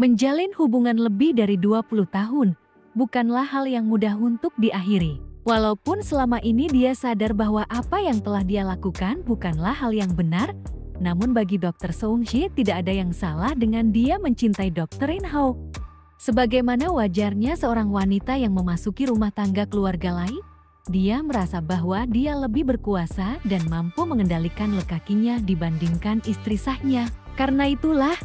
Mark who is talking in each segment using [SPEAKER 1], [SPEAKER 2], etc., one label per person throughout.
[SPEAKER 1] Menjalin hubungan lebih dari 20 tahun bukanlah hal yang mudah untuk diakhiri. Walaupun selama ini dia sadar bahwa apa yang telah dia lakukan bukanlah hal yang benar, namun bagi Dr. Seung-hee tidak ada yang salah dengan dia mencintai Dr. In-ho. Sebagaimana wajarnya seorang wanita yang memasuki rumah tangga keluarga lain, dia merasa bahwa dia lebih berkuasa dan mampu mengendalikan lekakinya dibandingkan istri sahnya. Karena itulah,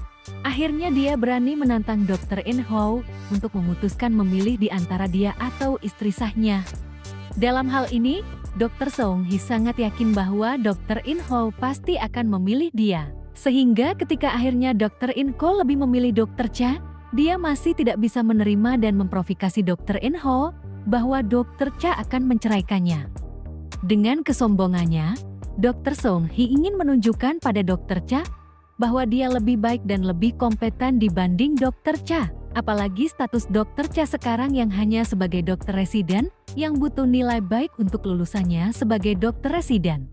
[SPEAKER 1] akhirnya dia berani menantang Dr. In-ho untuk memutuskan memilih di antara dia atau istri sahnya. Dalam hal ini, Dr. Seung-hee sangat yakin bahwa Dr. In-ho pasti akan memilih dia. Sehingga ketika akhirnya Dr. In-ho lebih memilih Dr. Cha, dia masih tidak bisa menerima dan memprovokasi Dr. In-ho bahwa Dr. Cha akan menceraikannya. Dengan kesombongannya, Dr. Seung-hee ingin menunjukkan pada Dr. Cha bahwa dia lebih baik dan lebih kompeten dibanding Dr. Cha. Apalagi status Dr. Cha sekarang yang hanya sebagai dokter residen yang butuh nilai baik untuk lulusannya sebagai dokter residen.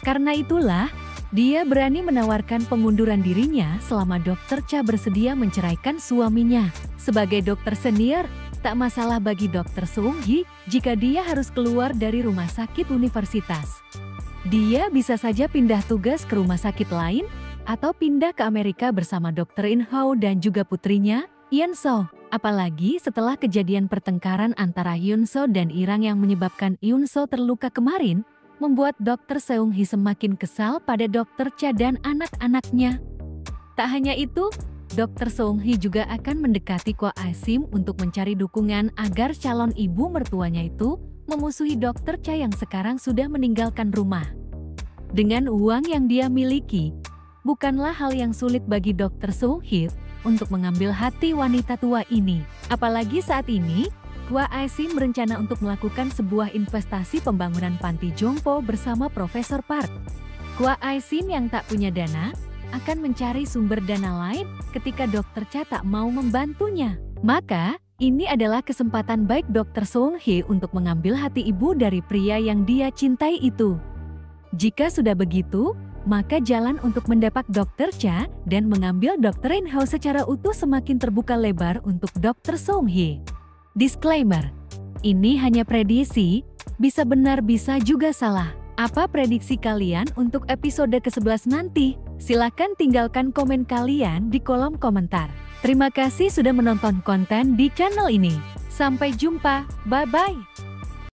[SPEAKER 1] Karena itulah, dia berani menawarkan pengunduran dirinya selama Dr. Cha bersedia menceraikan suaminya. Sebagai dokter senior, tak masalah bagi Dr. Seung-hee jika dia harus keluar dari rumah sakit universitas. Dia bisa saja pindah tugas ke rumah sakit lain, atau pindah ke Amerika bersama Dr. In-ho dan juga putrinya, Hyun-so. Apalagi setelah kejadian pertengkaran antara Hyun-so dan Irang yang menyebabkan Hyun-so terluka kemarin, membuat Dr. Seung-hee semakin kesal pada Dr. Cha dan anak-anaknya. Tak hanya itu, Dr. Seung-hee juga akan mendekati Kwa Asim untuk mencari dukungan agar calon ibu mertuanya itu memusuhi Dr. Cha yang sekarang sudah meninggalkan rumah. Dengan uang yang dia miliki, bukanlah hal yang sulit bagi Dr. Seung-hee untuk mengambil hati wanita tua ini. Apalagi saat ini, Kwa Asim berencana untuk melakukan sebuah investasi pembangunan panti jompo bersama Profesor Park. Kwa Asim yang tak punya dana, akan mencari sumber dana lain ketika Dr. Cha tak mau membantunya. Maka, ini adalah kesempatan baik Dr. Seung-hee untuk mengambil hati ibu dari pria yang dia cintai itu. Jika sudah begitu, maka jalan untuk mendapat Dr. Cha dan mengambil Dr. In-ho secara utuh semakin terbuka lebar untuk Dr. Seung-hee. Disclaimer, ini hanya prediksi, bisa benar bisa juga salah. Apa prediksi kalian untuk episode ke-11 nanti? Silakan tinggalkan komen kalian di kolom komentar. Terima kasih sudah menonton konten di channel ini. Sampai jumpa, bye-bye.